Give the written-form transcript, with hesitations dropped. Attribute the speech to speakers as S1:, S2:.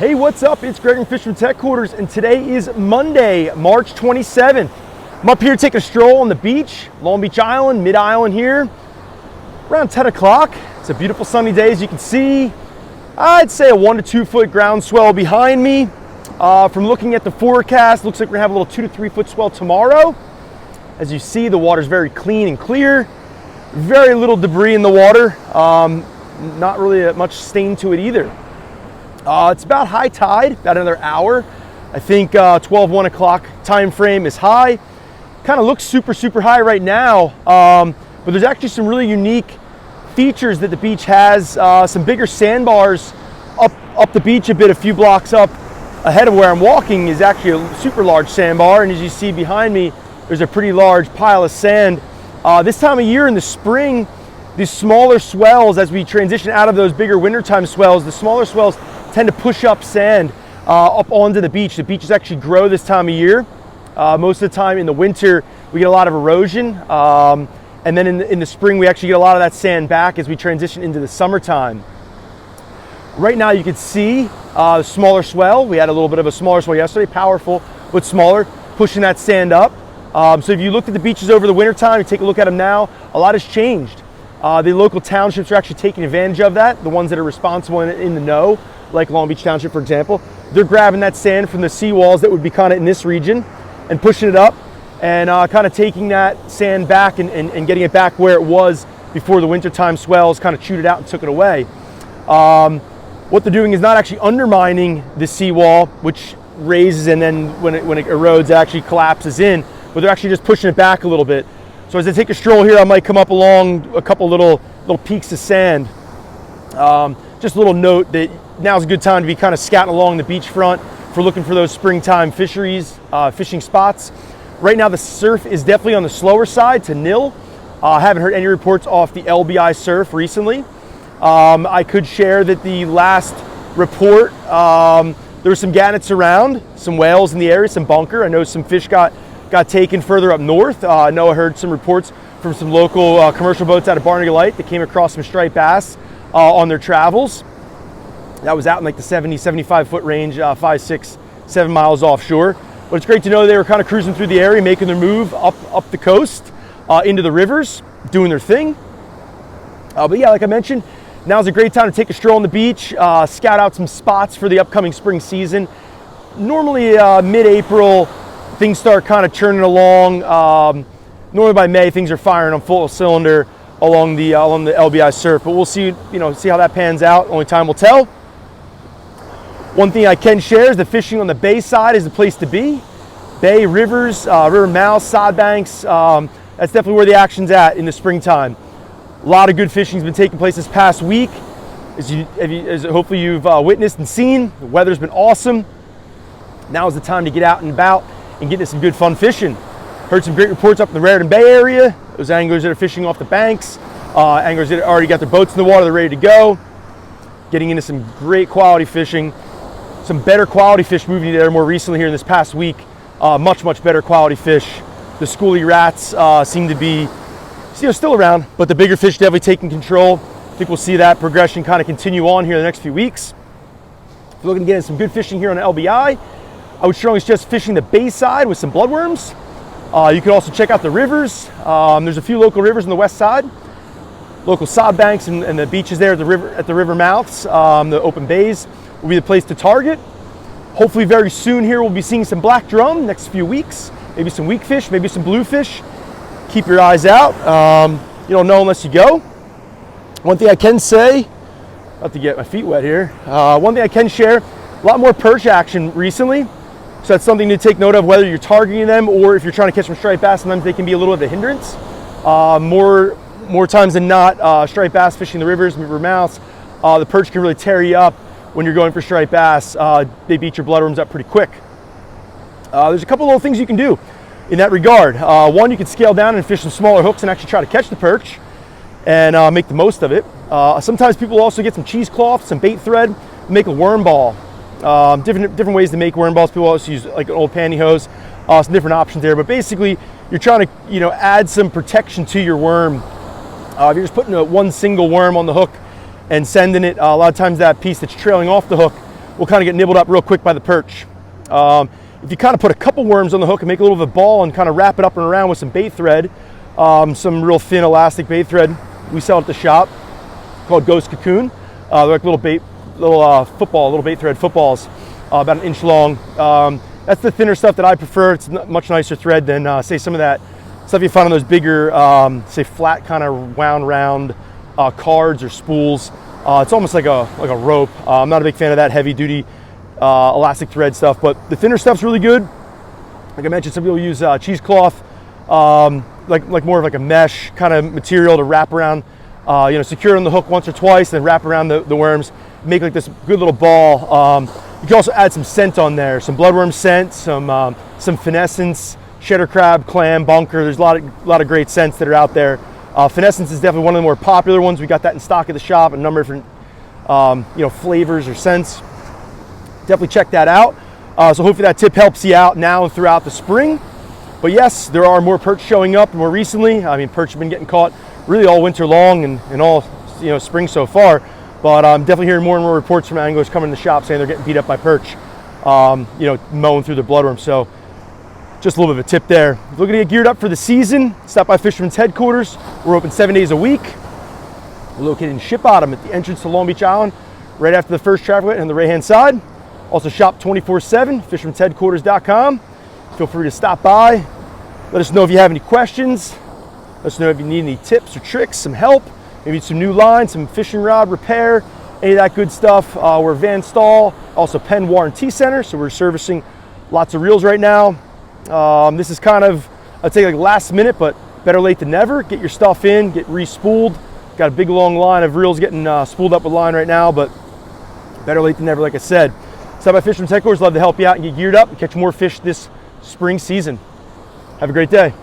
S1: Hey, what's up? It's Greg from Fisherman's Headquarters, and today is Monday, March 27th. I'm up here taking a stroll on the beach, Long Beach Island, mid-island here, around 10 o'clock. It's a beautiful sunny day, as you can see. I'd say a 1 to 2 foot ground swell behind me. From looking at the forecast, looks like we're gonna have a little 2 to 3 foot swell tomorrow. As you see, the water's very clean and clear. Very little debris in the water. Not really much stain to it either. It's about high tide, about another hour. I think 12, 1 o'clock time frame is high. Kind of looks super high right now, but there's actually some really unique features that the beach has. Some bigger sandbars up the beach a bit, a few blocks up ahead of where I'm walking is actually a super large sandbar, and as you see behind me, there's a pretty large pile of sand. This time of year in the spring, these smaller swells, as we transition out of those bigger wintertime swells, the smaller swells tend to push up sand up onto the beach. The beaches actually grow this time of year. Most of the time in the winter, we get a lot of erosion. And then in the spring, we actually get a lot of that sand back as we transition into the summertime. Right now, you can see the smaller swell. We had a little bit of a smaller swell yesterday, powerful, but smaller, pushing that sand up. So if you looked at the beaches over the wintertime, you take a look at them now, a lot has changed. The local townships are actually taking advantage of that, the ones that are responsible in the know, like Long Beach Township, for example. They're grabbing that sand from the seawalls that would be kind of in this region and pushing it up and kind of taking that sand back and getting it back where it was before the wintertime swells kind of chewed it out and took it away. What they're doing is not actually undermining the seawall, which raises and then when it erodes, it actually collapses in, but they're actually just pushing it back a little bit. So as I take a stroll here, I might come up along a couple little peaks of sand. Just a little note that now's a good time to be kind of scouting along the beachfront if we're looking for those springtime fisheries, fishing spots. Right now the surf is definitely on the slower side to nil. I haven't heard any reports off the LBI surf recently. I could share that the last report, there were some gannets around, some whales in the area, some bunker. I know some fish got taken further up north. I know I heard some reports from some local commercial boats out of Barnegat Light that came across some striped bass on their travels. That was out in like the 70, 75 foot range, 5, 6, 7 miles offshore. But it's great to know they were kind of cruising through the area, making their move up the coast into the rivers, doing their thing. But yeah, like I mentioned, now's a great time to take a stroll on the beach, scout out some spots for the upcoming spring season. Normally mid-April, things start kind of churning along. Normally by May, things are firing on full cylinder along the LBI surf, but we'll see how that pans out. Only time will tell. One thing I can share is that fishing on the bay side is the place to be. Bay, rivers, river mouths, sod banks, that's definitely where the action's at in the springtime. A lot of good fishing has been taking place this past week. As hopefully you've witnessed and seen, the weather's been awesome. Now is the time to get out and about and get into some good fun fishing. Heard some great reports up in the Raritan Bay area. Those anglers that are fishing off the banks, anglers that already got their boats in the water, they're ready to go. Getting into some great quality fishing. Some better quality fish moving there more recently here in this past week. Much better quality fish. The schoolie rats seem to be still around, but the bigger fish definitely taking control. I think we'll see that progression kind of continue on here in the next few weeks. If you're looking to get into some good fishing here on LBI, I would strongly suggest fishing the bay side with some bloodworms. You can also check out the rivers. There's a few local rivers on the west side, local sod banks and the beaches there at the river mouths, the open bays will be the place to target. Hopefully very soon here we'll be seeing some black drum next few weeks, maybe some weakfish, maybe some bluefish. Keep your eyes out. You don't know unless you go. One thing I can say, about to get my feet wet here, one thing I can share, a lot more perch action recently. So that's something to take note of, whether you're targeting them or if you're trying to catch some striped bass. Sometimes they can be a little bit of a hindrance. More times than not, striped bass fishing the rivers, river mouths, the perch can really tear you up when you're going for striped bass. They beat your bloodworms up pretty quick. There's a couple little things you can do in that regard. One, you can scale down and fish some smaller hooks and actually try to catch the perch and make the most of it. Sometimes people also get some cheesecloth, some bait thread, make a worm ball. Different ways to make worm balls. People also use like an old pantyhose. Some different options there, but basically you're trying to add some protection to your worm. If you're just putting one single worm on the hook and sending it, a lot of times that piece that's trailing off the hook will kind of get nibbled up real quick by the perch. If you kind of put a couple worms on the hook and make a little bit of a ball and kind of wrap it up and around with some bait thread, some real thin elastic bait thread we sell at the shop called Ghost Cocoon. They're like little bait thread footballs, about an inch long. That's the thinner stuff that I prefer. It's much nicer thread than say some of that stuff you find on those bigger, say flat kind of wound round cards or spools. It's almost like a rope. I'm not a big fan of that heavy duty elastic thread stuff, but the thinner stuff's really good. Like I mentioned, some people use cheesecloth, like more of like a mesh kind of material to wrap around, secure on the hook once or twice, then wrap around the worms, make like this good little ball. You can also add some scent on there, some bloodworm scent, some finessence, cheddar crab, clam, bunker. There's a lot of great scents that are out there. Finessence is definitely one of the more popular ones. We got that in stock at the shop, a number of different flavors or scents. Definitely check that out. So hopefully that tip helps you out now and throughout the spring. But yes, there are more perch showing up more recently. I mean, perch have been getting caught really all winter long and all spring so far. But I'm definitely hearing more and more reports from anglers coming to the shop saying they're getting beat up by perch, mowing through the bloodworm. So just a little bit of a tip there. If you're looking to get geared up for the season, stop by Fisherman's Headquarters. We're open 7 days a week. We're located in Ship Bottom at the entrance to Long Beach Island, right after the first traffic light on the right-hand side. Also shop 24/7, fishermansheadquarters.com. Feel free to stop by. Let us know if you have any questions. Let us know if you need any tips or tricks, some help, maybe some new lines, some fishing rod repair, any of that good stuff. We're Van Stall, also Penn Warranty Center, so we're servicing lots of reels right now. This is kind of, I'd say like last minute, but better late than never. Get your stuff in, get re-spooled. Got a big long line of reels getting spooled up with line right now, but better late than never, like I said. Stop by Fisherman's Headquarters. Love to help you out and get geared up and catch more fish this spring season. Have a great day.